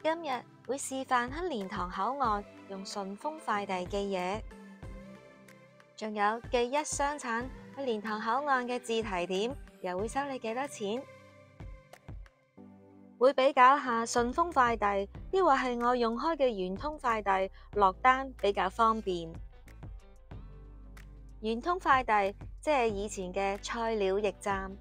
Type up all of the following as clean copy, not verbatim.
今日會示範喺蓮塘口岸用順豐快遞寄嘢，仲有寄一箱橙喺蓮塘口岸嘅自提點，又會收你幾多錢？會比較下順豐快遞，抑或係我用開嘅圓通快遞落單比較方便。圓通快遞即係以前嘅菜鳥驛站，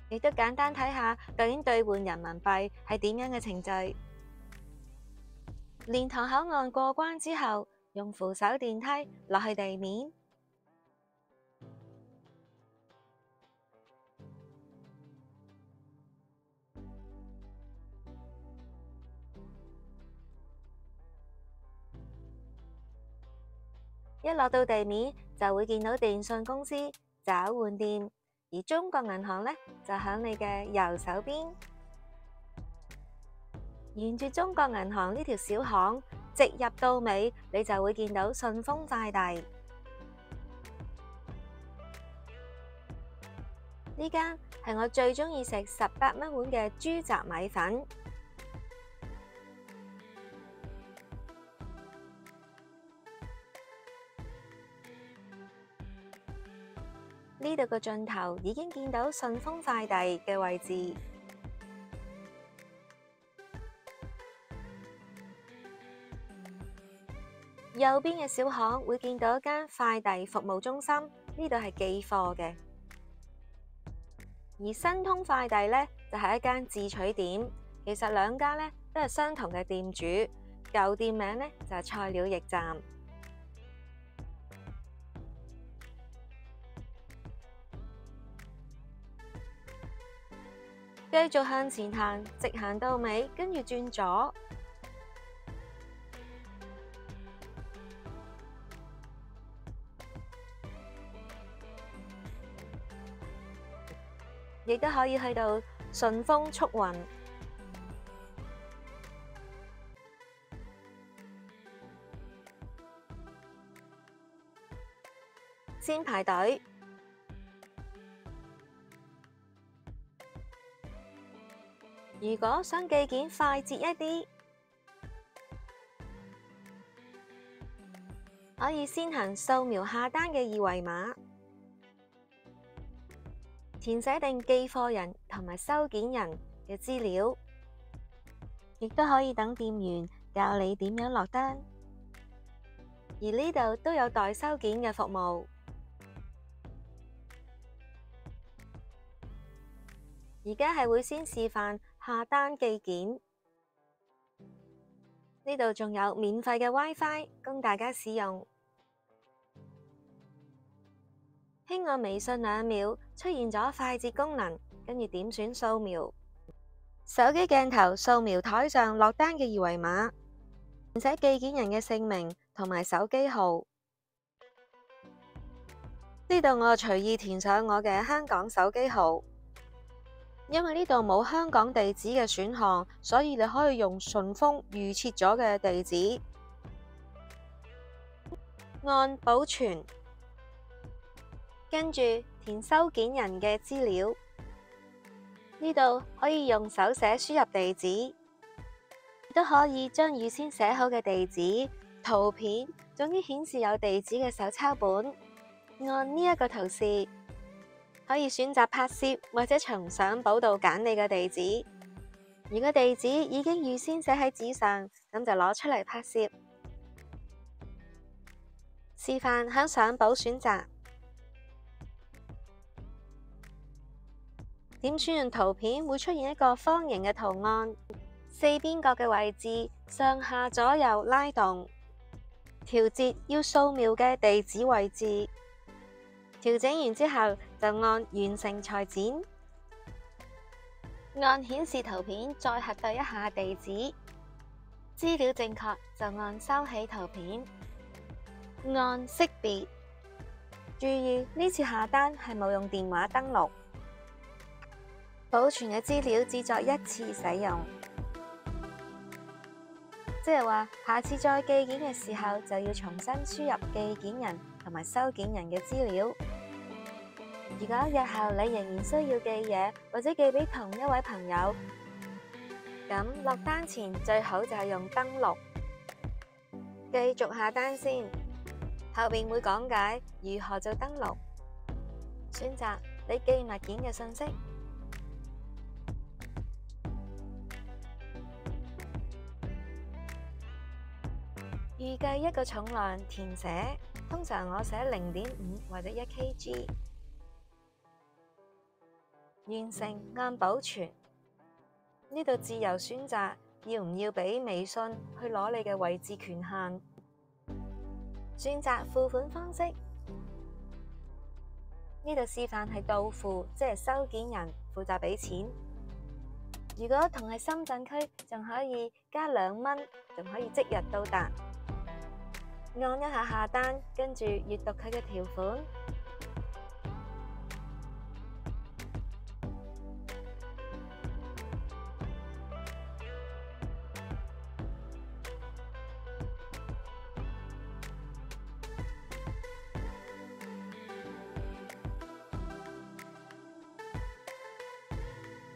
亦都簡單睇下究竟兌換人民幣係點樣嘅程序。蓮塘口岸過關之後，用扶手電梯落去地面。一落到地面就會見到電信公司找換店，而中國銀行呢，就喺你嘅右手邊。沿住中國銀行呢條小巷直入到尾，你就會見到順豐快遞。呢間係我最鍾意食18蚊碗嘅豬雜米粉。呢度個盡頭已經見到順豐快遞嘅位置。右邊嘅小巷會見到一間快遞服務中心，呢度係寄貨嘅。而新通快遞呢，就係一間自取點，其實兩家呢都係相同嘅店主，舊店名呢就係菜鳥驛站。繼續向前行，直行到尾，跟住轉左。亦都可以去到順豐速運。先排隊。如果想寄件快捷一啲，可以先行掃描下單嘅二維碼，填寫定寄貨人同埋收件人嘅資料，亦都可以等店員教你點樣落單。而呢度都有代收件嘅服務。而家係會先示範下單寄件，呢度仲有免費嘅 WiFi 供大家使用。輕按微信2秒出現咗快捷功能，跟住點選掃描，手機鏡頭掃描台上落單嘅二維碼，填寫寄件人嘅姓名同埋手機號。呢度我隨意填上我嘅香港手機號。因為呢度冇香港地址嘅選項，所以你可以用順豐預設咗嘅地址。按保存，跟住填收件人嘅資料。呢度可以用手寫輸入地址，亦都可以將預先寫好嘅地址、圖片，總之顯示有地址嘅手抄本，按呢一個圖示。可以選擇拍攝或者從相簿度揀你嘅地址。如果地址已經預先寫喺紙上，咁就攞出嚟拍攝。示範響相簿選擇，點選完圖片會出現一個方形嘅圖案，四邊角嘅位置上下左右拉動，調節要掃描嘅地址位置。調整完之後，就按完成裁剪，按顯示圖片再核對一下地址，資料正確就按收起圖片，按識別。注意呢次下單係冇用電話登錄，保存嘅資料只作一次使用，即係話下次再寄件嘅時候就要重新輸入寄件人同埋收件人嘅資料。如果日後你仍然需要寄嘢，或者寄俾同一位朋友，咁落單前最好就係用登錄。繼續下單先，後邊會講解如何做登錄。選擇你寄物件嘅信息，預計一個重量填寫，通常我寫0.5或者1kg。完成，按保存。呢度自由選擇要唔要俾微信去攞你嘅位置權限。選擇付款方式，呢度示範係到付，即係收件人負責俾錢。如果同係深圳區，仲可以加2蚊，仲可以即日到達。按一下下單，跟住閱讀佢嘅條款。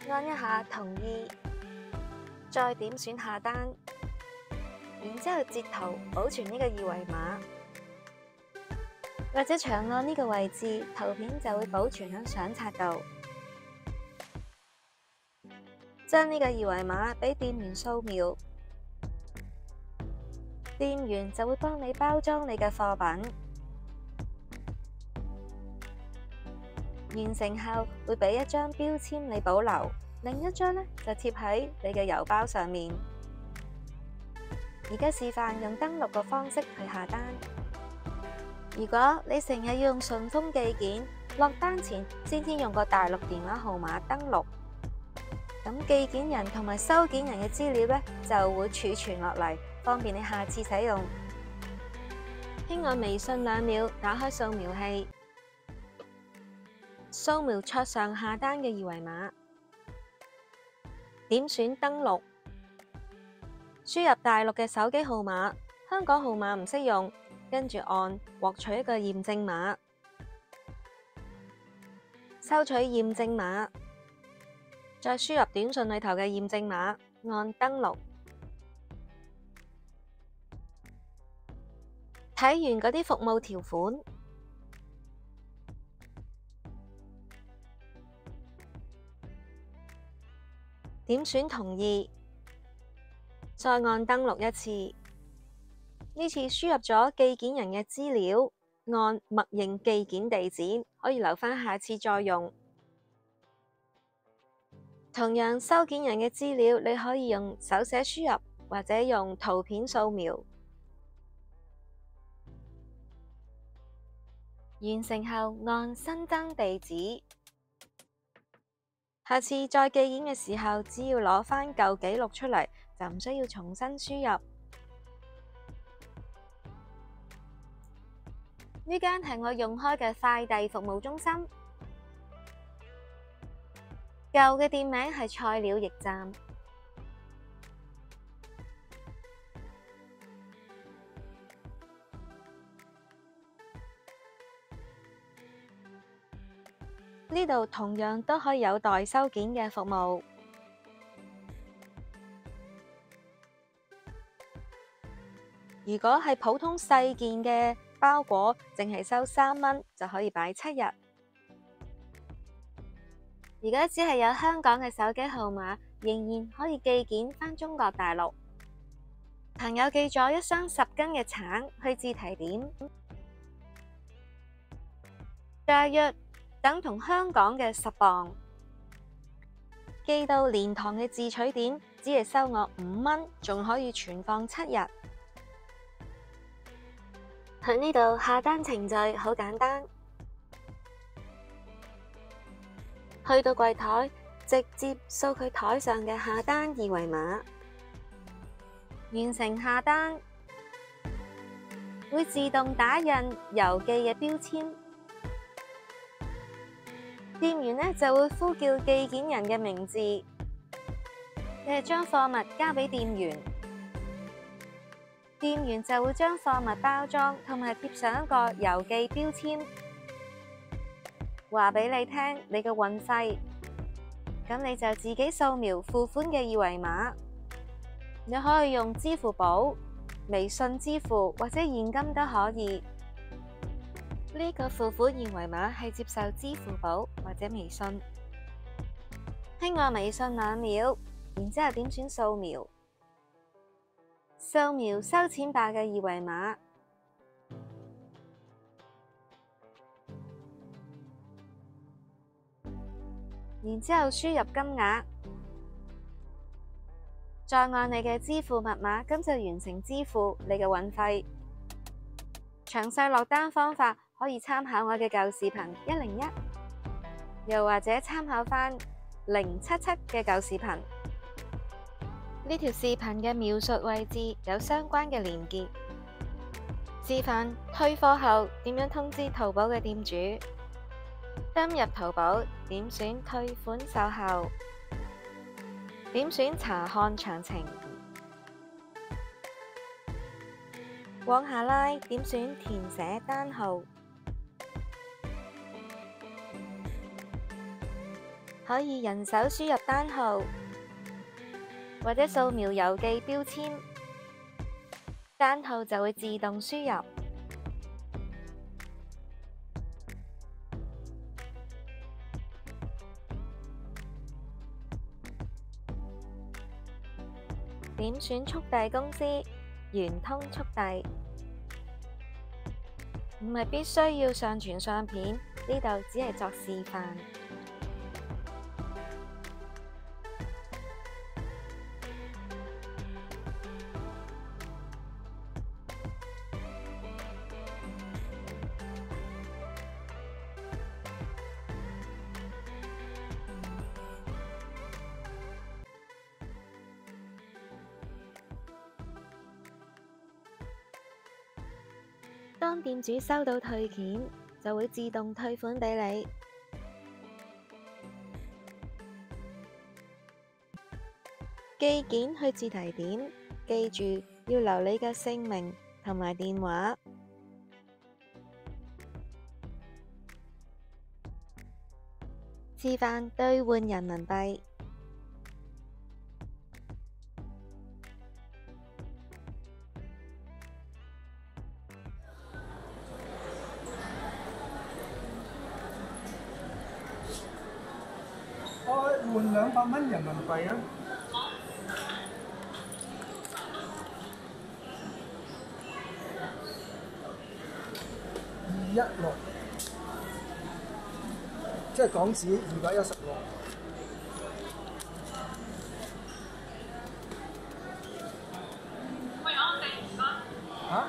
按一下同意，再點選下單，然之後截圖保存呢個二維碼，或者長按呢個位置，圖片就會保存喺相冊度。將呢個二維碼俾店員掃描，店員就會幫你包裝你嘅貨品。完成後會俾一張標籤你保留，另一張呢就貼喺你嘅郵包上面。而家示範用登錄嘅方式去下單。如果你成日要用順豐寄件，落單前先用個大陸電話號碼登錄，咁寄件人同埋收件人嘅資料呢就會儲存落嚟，方便你下次使用。輕按微信2秒打開掃描器，掃描桌上下單嘅二維碼，點選登錄，輸入大陸嘅手機號碼，香港號碼唔適用，跟住按獲取一個驗證碼，收取驗證碼，再輸入短信裏頭嘅驗證碼，按登錄。睇完嗰啲服務條款，點選同意，再按登錄一次。呢次輸入咗寄件人嘅資料，按默認寄件地址，可以留返下次再用。同樣收件人嘅資料，你可以用手寫輸入或者用圖片掃描。完成後按新增地址。下次再寄件嘅時候，只要攞返舊記錄出嚟，就唔需要重新輸入。呢間係我用開嘅快遞服務中心，舊嘅店名係菜鳥驛站。呢度同樣都可以有代收件嘅服務。如果係普通細件嘅包裹，淨係收3蚊就可以擺7日。而家只係有香港嘅手機號碼，仍然可以寄件返中國大陸。朋友寄咗一箱10斤嘅橙去自提點，大約等同香港嘅10磅，寄到蓮塘嘅自取點，只係收我5蚊，仲可以存放7日。喺呢度下單程序好簡單，去到櫃台直接掃佢台上嘅下單二維碼，完成下單，會自動打印郵寄嘅標籤。店員呢就會呼叫寄件人嘅名字，你係將貨物交俾店員，店員就會將貨物包裝同埋貼上一個郵寄標籤，話俾你聽你嘅運費，咁你就自己掃描付款嘅二維碼。你可以用支付寶、微信支付或者現金都可以。呢個付款二維碼係接受支付寶或者微信。喺我微信2秒，然之後點選掃描，掃描收錢包嘅二維碼，然之後輸入金額，再按你嘅支付密碼，咁就完成支付你嘅運費。詳細落單方法可以參考我嘅舊視頻101，又或者參考返077嘅舊視頻。呢條視頻嘅描述位置有相關嘅連結。示範退貨後點樣通知淘寶嘅店主。登入淘寶，點選退款售後，點選查看詳情，往下拉，點選填寫單號，可以人手輸入單號，或者掃描郵寄標籤，單號就會自動輸入。點選速遞公司，圓通速遞，唔係必須要上傳相片，呢度只係作示範。當店主收到退件，就會自動退款俾你。寄件去自提點，記住要留你嘅姓名同埋電話。示範兌換人民幣。換200蚊人民幣啊！216，即係港紙216。嚇？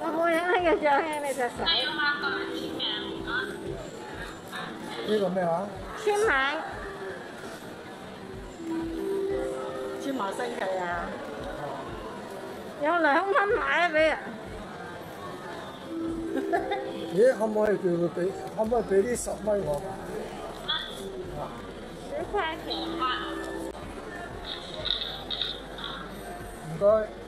我冇影呢個相嘅，你隻手。呢個咩話？簽名。簽埋星期啊！有2蚊買俾人。咦？可唔可以叫佢俾？可唔可以俾啲10蚊我？10塊錢。唔該。